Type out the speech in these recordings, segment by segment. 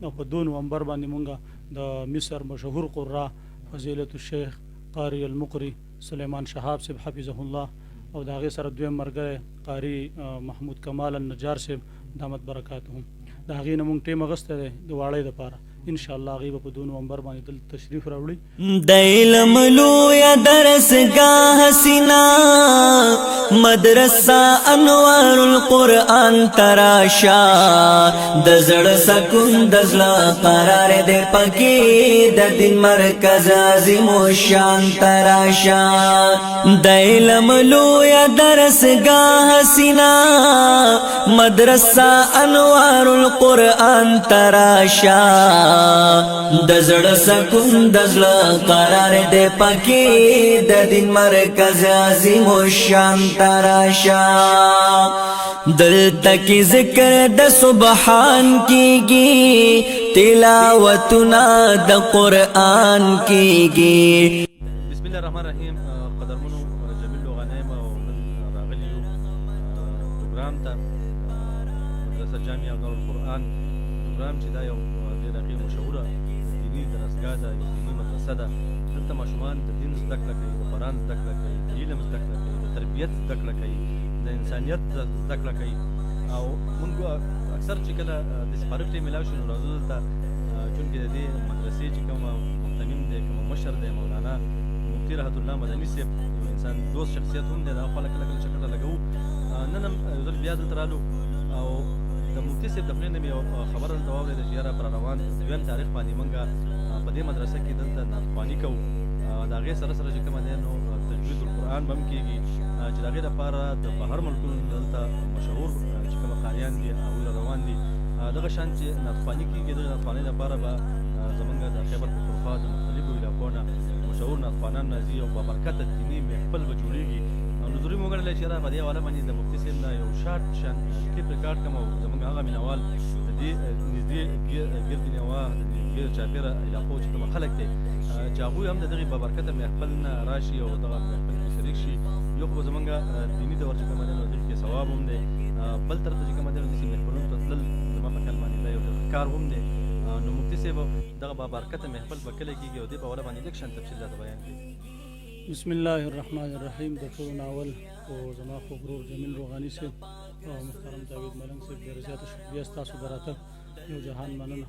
او په 2 نومبر باندې مونږ د مصر مشهور قرا فضیلت الشیخ قاری المقری سلیمان شهاب صاحب حفظه الله او د هغې سره دویم ملګری قاری محمود کمال النجار صاحب دامت برکاتهم د هغې نه مونږ ټیم اخیستی دی د واړۍ دپاره انشاءالله هغې به په 2 نومبر باندې دلته تشریف راوړي د علم لویه درسګاه حسینا مدرسه انوار القرآن تراشا د زړه سکون د زړه قرار دې پکې د دین مرکز عظیم شان تراشا د علم لویه درسګاه حسینا مدرسه انوار القرآن تراشا د زړه سکون د زړه قرار دې پکې د دین مرکز عظیم شان تراشا دلته کې ذکر د سبحان کیږي تلاوتنا د قرآن کیږي بسم الله الرحمن الرحیم قدرمنو جمیل غنیم او راغلی پروګرام ته مدرسه جامعه نور القرآن پروګرام چې دا یو دینی درسګاه ده یو دینی مدرسه ده دلته ماشومان د دین زده کړه کوي د قرآن زده کړه کوي د علم زده کړه کوي د تربیت زده کړه کوي د انسانیت زده کړه کوي او موږ اکثر چې کله د سپارک ټیم میلاو شو نو راځو دلته چونکې د دې مدرسې چې کوم محتمم دی کوم مشر دی مولانا مفتي رحمت الله مدني صاحب یو انسان دوست شخصیت هم دی دا خلک کله کله چکر لګوو نن هم یو ځل بیا دلته رالو او د مفتي صاحب د خولې نه مې یو خبره دلته واورېده چې یاره پر روان 2 تاریخ باندې موږ په دې مدرسه کې دلته نعتخواني کوو د هغې سره سره چې کومه دی نو تجوید القرآن به هم کېږي چې د هغې دپاره د بهر ملکونو دلته مشهور چې کومه قاریان دي هغوی را روان دي دغه شان چې نعتخواني کېږي دغه نعتخوانۍ دپاره به زموږ د خیبر پښتونخوا د مختلفو علاقو نه مشهور نعتخوانان راځي او بابرکته دیني محفل به جوړېږي نو ضروري مو وګڼلی چې یاره په دې حواله باندې د مفتي صاحب نه یو شارټ شان کلیپ ریکارډ کړم او زموږ هغه مینوال د دې نږدې ګرد نیوا د ګرد چاپېره علاقو چې کومه خلک دی چې هغوی هم د دغې بابرکته محفل نه راشي او دغه محفل کې شریک شي یو خو به زموږ دیني دور چې کومه دی نو دغې کې ثواب هم دی بل طرف ته چې کومه دی نو داسې محفلونو ته تلل زما په خیال باندې دا یو ډېر کار هم دی نو مفتي صاحب دغه بابرکته محفل به کله کېږي او دې په حواله باندې لږ شان تفصیل راته بیان کړي بسم الله الرحمن الرحیم د ټولو ناول او زما خو ورور جمیل روغاني صاحب او محترم جاوید ملنګ صاحب ډېره زیاته شکریه ستاسو د راتګ یو جهان مننه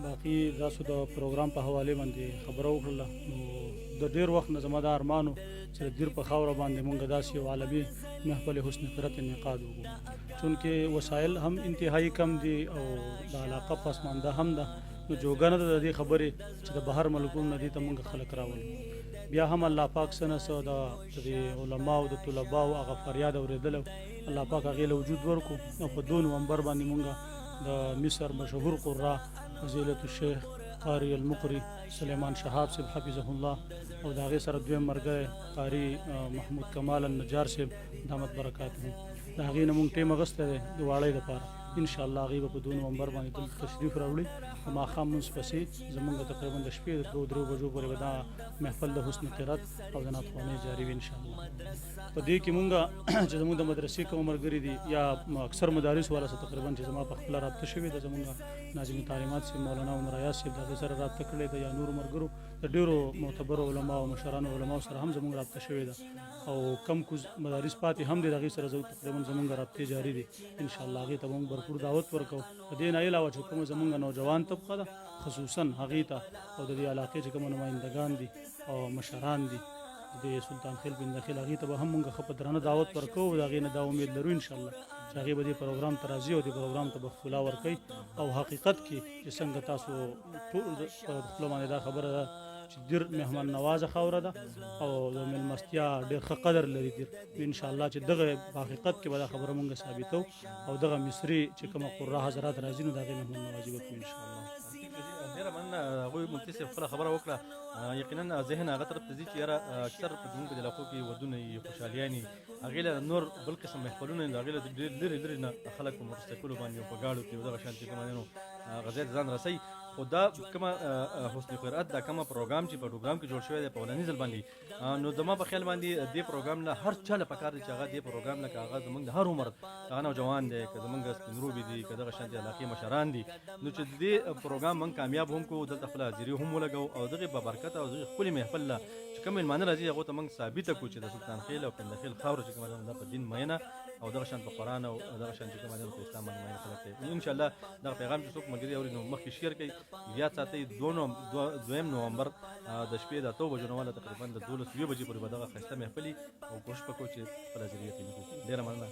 باقي تاسو د پروګرام په حوالې باندې خبره وکړله نو د ډېر وخت نه زما دا ارمانو چې د دیر په خاوره باندې مونږ داسې یو عالمي محفل حسن قرت انعقاد وکړو چونکې وسایل هم انتهایی کم دي او د علاقه پسمانده هم ده نو جوګه نه ده د دې خبرې چې د بهر ملکونو نه دې ته مونږ خلک راولو بیا هم الله پاک څه څه د علماو د طلباو هغه فریاد اورېدلی الله پاک هغې له وجود ورکړو او په 2 نومبر باندې مونږ د مصر مشهور قرا فضیلت الشیخ قاری المقری سلیمان شهاب صاحب حفظه الله او د هغې سره دویم ملګری قاری محمود کمال النجار صاحب دامت برکاتهم د هغې نه مونږ ټیم اخیستی دی د واړۍ دپاره انشاءالله هغې به په 2 نومبر باندې دلته تشریف راوړي په ماښام لمونځ پسې زموږ تقریبا د شپې د 2-3 بجو پورې به دا محفل د حسن قرات او د نعتخوانۍ جاري وي انشاءالله په دې کې مونږ چې زموږ د مدرسې کوم ملګري دي یا اکثر مدارس والا سره تقریبا چې زما په خپله رابطه شوې ده زموږ ناظم تعلیمات صاحب مولانا عمر ایاز صاحب د هغې سره رابطه کړې ده یا نورو ملګرو د ډېرو معتبرو علماو او مشرانو علماو سره هم زموږ رابطه شوې ده او کم کوز مدارس پاتې هم دي د هغې سره تقریبا زموږ رابطې جاري دي انشاءالله هغې ته به موږ بھرپور دعوت ورکوو د دې نه علاوه چې کومه زموږ نوجوان طبقه ده خصوصا هغې ته او د دې علاقې چې کومه نمایندګان دي او مشران دي د سلطان خیل بن دخیل هغې ته به هم موږ ښه په درنه دعوت ورکوو د هغې نه دا امید لرو انشاءالله چې هغې به دې پروګرام ته راځي او دې پروګرام ته به ښکلا ورکوي او حقیقت کې چې څنګه تاسو ټول په خپلو باندې دا خبره ده چې دیر مهمان نوازه خاوره ده او د میلمستیا ډېر ښه قدر لري دیر انشاءالله چې دغه په حقیقت کې به دا خبره مونږ ثابتو او دغه مصري چې کومه قره حضرات راځي نو د هغې مهمان نوازي به کوو انشاءالله ډېره مننه هغوی مفتي صاحب خپله خبره وکړه یقینا ذهن هغه طرف ته ځي چې یاره اکثر په زموږ په علاقو کې ودونه وي خوشحالیانې هغې له نور بل قسم محفلونه د هغې له ډېر لرې لرې نه خلک په موټرسایکلو باندې او په ګاډو کې دغه شان چې کومه دی نو غذا ته ځان رسوي خو دا کومه حسن قرأت دا کومه پروګرام چې په پروګرام کې جوړ شوی دی په ولني ځل باندې نو زما په خیال باندې دې پروګرام نه هر چا له پکار دی چې هغه دې پروګرام نه هغه زمونږ د هر عمر هغه نوجوان دی که زمونږ سپینروبي دي که دغه شانتي علاقې مشران دي نو چې دې پروګرام موږ کامیاب هم کوو دلته خپل حاضري هم ولګو او دغه په برکت او دغه ښکلې محفل له چې کوم میلمانه راځي هغو ته موږ ثابته کړو چې د سلطان خیل او پندخیل خاوره چې کومه ده په دین مینه او دغه شان په قرآن او دغه شان چې کومه ده په اسلام باندې مینه خلک دی انشاءالله دغه پیغام چې څوک ملګري اوري نو مخکې شیر کړئ یاد ساتئ 2 نومبر د شپې د 8 بجو نه والا تقریبا د 12 بجې پورې به دغه ښایسته محفل او کوشش وکړو چې خپل حاضري یقیني کړو. ډېره مننه.